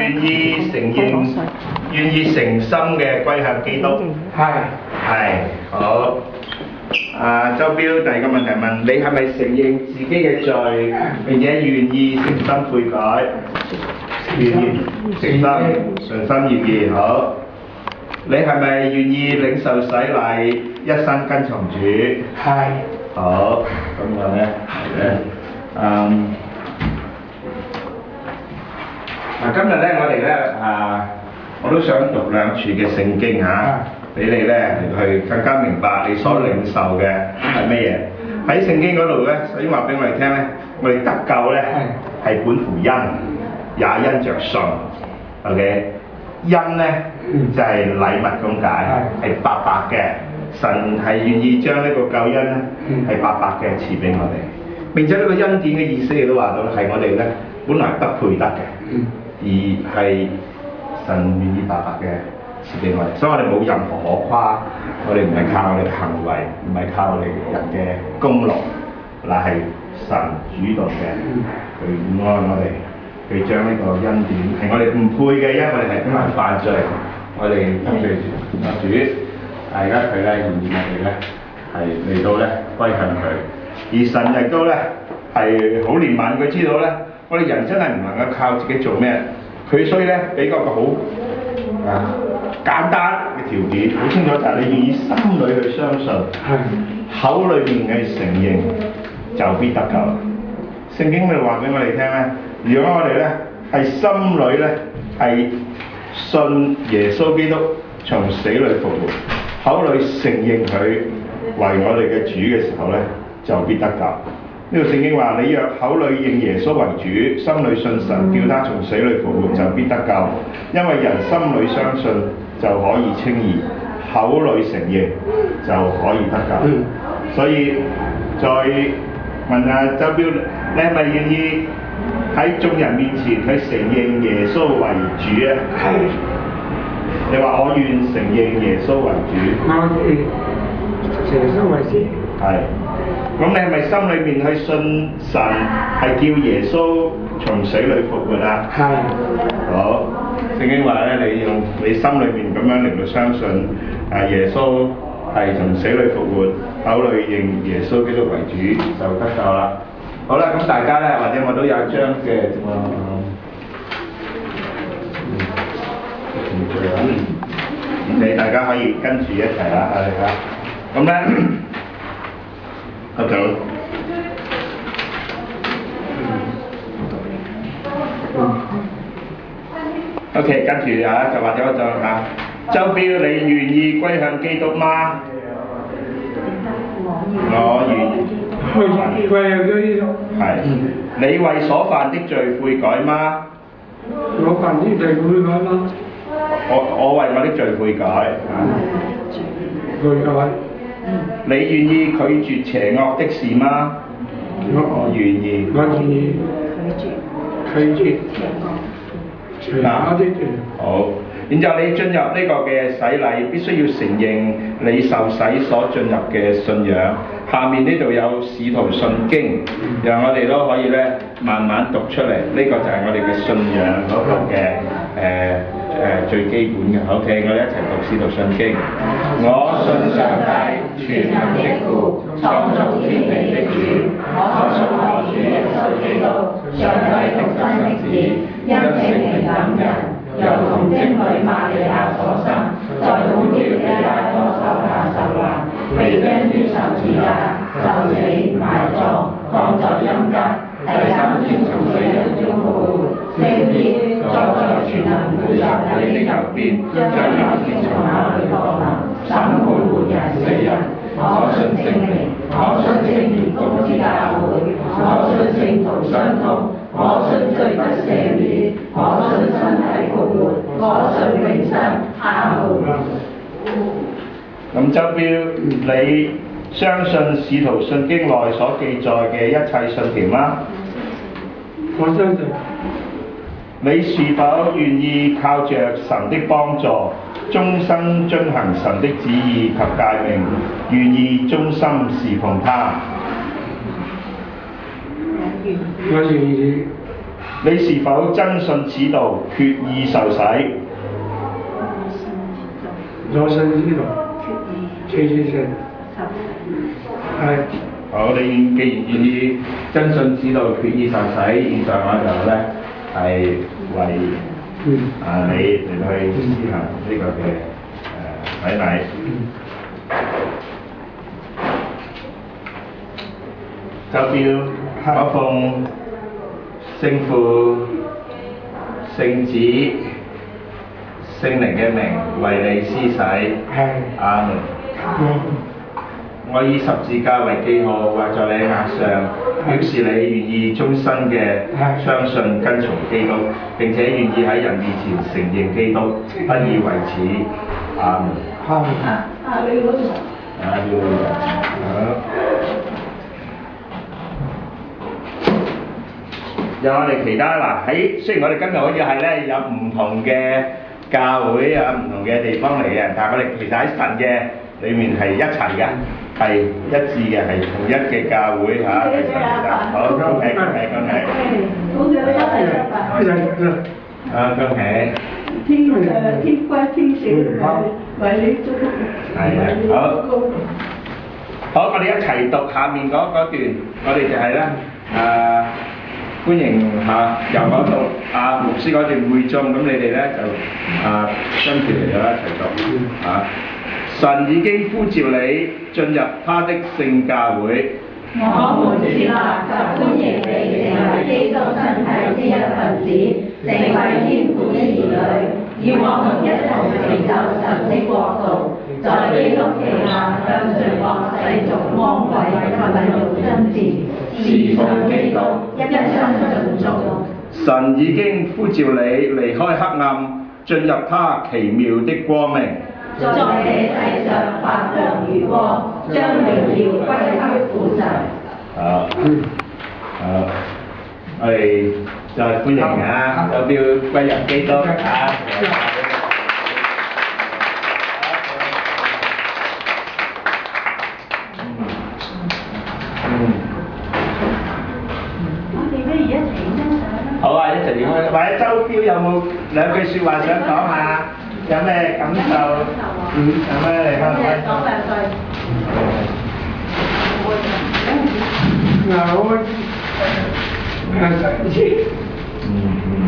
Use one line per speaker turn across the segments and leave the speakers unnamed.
願意承認、願意誠心嘅歸向基督。係好。周標第二個問題問你係咪承認自己嘅罪，並且願意誠心悔改？願意誠心順心願意。好。你係咪願意領受洗禮，一生跟從主？係。好，咁樣咧係咧，今日咧我哋咧我都想讀兩處嘅聖經俾你咧去更加明白你所領受嘅係乜嘢。喺聖經嗰度咧，首先話俾我哋聽咧，我哋得救咧係本乎恩，也因着信。OK， 恩咧就係禮物咁解，係白白嘅。神係願意將呢個救恩咧係白白嘅賜俾我哋。並且呢個恩典嘅意思亦都話到係我哋咧本來不配得嘅，而係神願意白白嘅賜俾我哋，所以我哋冇任何可誇，我哋唔係靠我哋嘅行為，唔係靠我哋人嘅功勞，乃係神主動嘅去愛我哋，去將呢個恩典係我哋唔配嘅，因為我哋係因為犯罪，我哋得罪主，而家佢咧願意我哋咧係嚟到咧歸向佢。而神亦都咧係好憐憫，佢知道咧，我哋人真係唔能夠靠自己做咩，佢所以咧俾個好簡單嘅條件，好清楚就係你願意心裏去相信，口裏面去承認，就必得救。聖經咪話俾我哋聽咧，如果我哋咧係心裏咧係信耶穌基督從死裏復活，口裏承認佢為我哋嘅主嘅時候咧，就必得救。呢個聖經話：你若口裏認耶穌為主，心裏信神，叫他從死裏復活，就必得救。因為人心裏相信就可以稱義，口裏承認就可以得救。所以再問下周標，你係咪願意喺眾人面前去承認耶穌為主啊？係。你話我願承認耶穌為主。我願耶穌為主。係。咁你係咪心裏面去信神係叫耶穌從死裏復活啊？係。好，聖經話咧，你用你心裏面咁樣嚟到相信耶穌係從死裏復活，口裏認耶穌基督為主，就得救啦。好啦，咁大家咧，或者我都有一張嘅你大家可以跟住一齊啦，咁咧。OK， OK， 跟住就或者周標，你願意歸向基督嗎？我願意歸向基督。係。你為所犯的罪悔改嗎？我犯的罪悔改嗎？我為我的罪悔改。悔改。你願意拒絕邪惡的事嗎？我願意。我願意拒絕邪惡的事。好，然之後你進入呢個嘅洗禮，必須要承認你受洗所進入嘅信仰。下面呢度有使徒信經，讓我哋都可以咧慢慢讀出嚟。呢個就係我哋嘅信仰嗰個嘅最基本嘅。好，聽我哋一齊讀使徒信經。我信上帝全能的父，創造天地的主，我信我主耶穌基督，上帝獨生的子，因聖靈感人，由童貞女瑪利亞所生，在本條比拉多手下受難，被釘於十字架，受死埋葬，放在陰間，第三天從死人中復活，升天，坐在全能父上帝的右邊，將有天從那裏降臨，審判活人死人。我信聖靈，我信聖言公之教會，我信聖徒相通，我信罪得赦免，我信身體復活，我信永生。阿門。咁周標，你相信使徒信經內所記載嘅一切信條嗎？我相信。你是否願意靠着神的幫助，終生遵行神的旨意及誡命，願意忠心侍奉他？我願意。你是否真信此道，決意受洗？
我信呢度，決意信，係。
好，你既然願意真信此道，決意受洗，現在我就咧係為你嚟去施行呢個嘅洗禮。就叫我奉聖父、聖子、聖靈嘅名為你施洗。阿門。我以十字架為記號畫在你額上，表示你願意終身嘅相信跟從基督，並且願意喺人面前承認基督，不以為恥。阿門。你嗰度。有我哋其他嗱喺，雖然我哋今日好似係咧有唔同嘅教會啊、唔同嘅地方嚟嘅，但係我哋其實喺神嘅裏面係一齊嘅，係一致嘅，係同一嘅教會嚇。好，恭喜！恭喜天歸天少，為你祝福。係啊，好，我哋一齊讀下面嗰段，我哋就係咧歡迎由嗰度牧師嗰段會眾，咁你哋咧就跟住嚟咗一齊讀神已經呼召你進入他的聖教會。
我們接納及歡迎你成為基督身體之一份子，成為天父的兒女，與我們一同成就神的國度，在基督旗下向罪惡世俗魔鬼奮勇爭戰，侍奉基督，一生盡忠。
神已經呼召你離開黑暗，進入他奇妙的光明。
在這世上發亮如光，將榮耀歸給父神。
好，我哋再歡迎有標歸入基督好啊，一齊影開，或者周標有冇兩句説話想講下？有咩感受？有咩嚟講？
講兩句。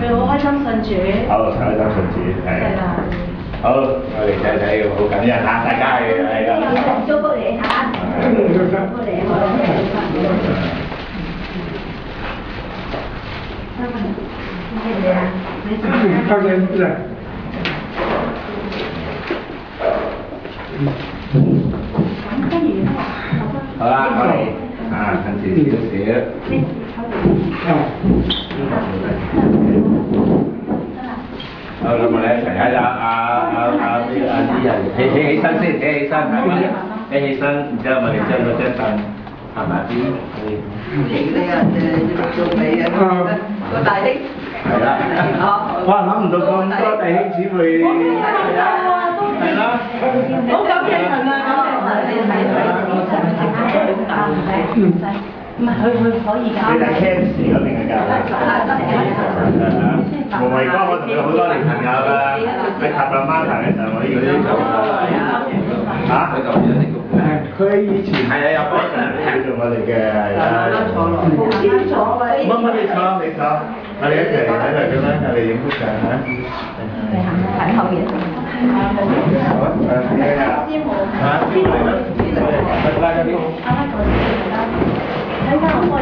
佢好開心信主。
好，開心信主，係。好，我哋仔仔好感恩嚇，大家係啦。
祝福你嚇。祝福你，好。
好啦，我哋近住少少。好，咁我哋一齊喺啲人起身先，起身係咪？起身，然之後我哋將嗰張凳行埋啲。
型呢做美啊！個大兄
係啦。哇！諗唔到咁多弟兄姊妹。係啦。
好感謝神啊！唔係佢可以㗎。
你睇 Cams 嗰邊嘅教會。無為哥，我同佢好多年朋友㗎。喺塔羅媽頭嘅時候，我呢個啲就佢就變咗呢個。佢以前係啊，有幫人做我哋嘅係啦。乜你坐，我哋一齊喺度咁樣，我哋影幅相嚇。
喺後面。
好啊，師母嚟啦，拉緊啲。
睇翻我開。